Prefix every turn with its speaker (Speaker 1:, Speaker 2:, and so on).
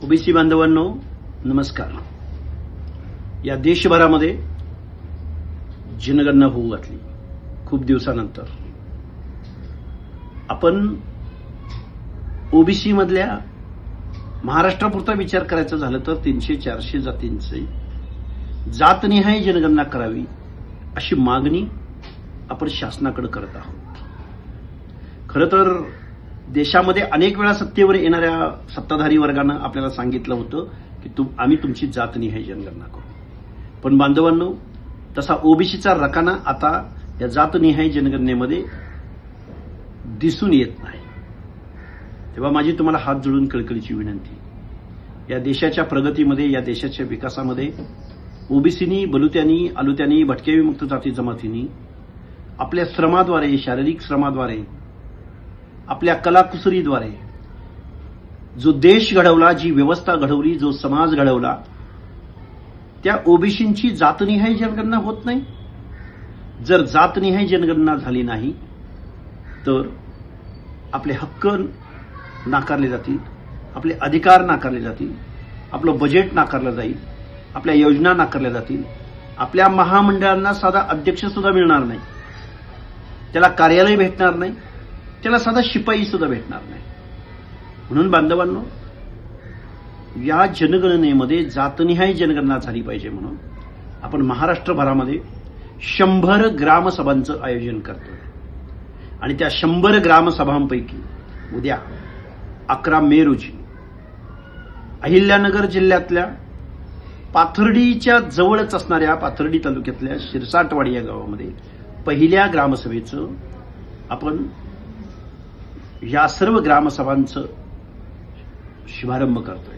Speaker 1: OBC बांधवांनो नमस्कार। या देशभरामध्ये जनगणना होऊ घातली खूप दिवसानंतर। आपण ओबीसी मधल्या महाराष्ट्रापुरता विचार करायचा झालं तर 300-400 जातींचे जातनिहाय जनगणना करावी अशी मागणी आपण शासनाकडे करत आहोत। खरं तर देशामध्ये अनेक वेळा सत्तेवर येणाऱ्या सत्ताधारी वर्गानं आपल्याला सांगितलं होतं की आम्ही तुमची जातनिहाय जनगणना करू, पण बांधवांनो तसा ओबीसीचा रकाना आता या जातनिहाय जनगणनेमध्ये दिसून येत नाही। तेव्हा माझी तुम्हाला हात जोडून कळकळीची विनंती, या देशाच्या प्रगतीमध्ये, या देशाच्या विकासामध्ये ओबीसीनी, बलुत्यांनी, आलुत्यांनी, भटक्या विमुक्त जाती जमातींनी आपल्या श्रमाद्वारे, शारीरिक श्रमाद्वारे, आपल्या कलाकुसरीद्वारे जो देश घडवला, जी व्यवस्था घडवली, जो समाज घडवला, त्या ओबीसींची जातनिहाय जनगणना होत नाही। जर जातनिहाय जनगणना झाली नाही तर आपले हक्क नाकारले जातील, आपले अधिकार नाकारले जातील, आपलं बजेट नाकारलं जाईल, आपल्या योजना नाकारल्या जातील, आपल्या महामंडळांना साधा अध्यक्ष सुद्धा मिळणार नाही, त्याला कार्यालय भेटणार नाही, त्याला साधा शिपाई सुद्धा भेटणार नाही। म्हणून बांधवांनो, या जनगणनेमध्ये जातनिहाय जनगणना झाली पाहिजे म्हणून आपण महाराष्ट्रभरामध्ये 100 ग्रामसभांचं आयोजन करतोय। आणि त्या 100 ग्रामसभांपैकी उद्या 11 मे रोजी अहिल्यानगर जिल्ह्यातल्या पाथर्डीच्या जवळच असणाऱ्या पाथर्डी तालुक्यातल्या शिरसाटवाडी या गावामध्ये पहिल्या ग्रामसभेचं आपण या सर्व ग्रामसभांचं शुभारंभ करतोय।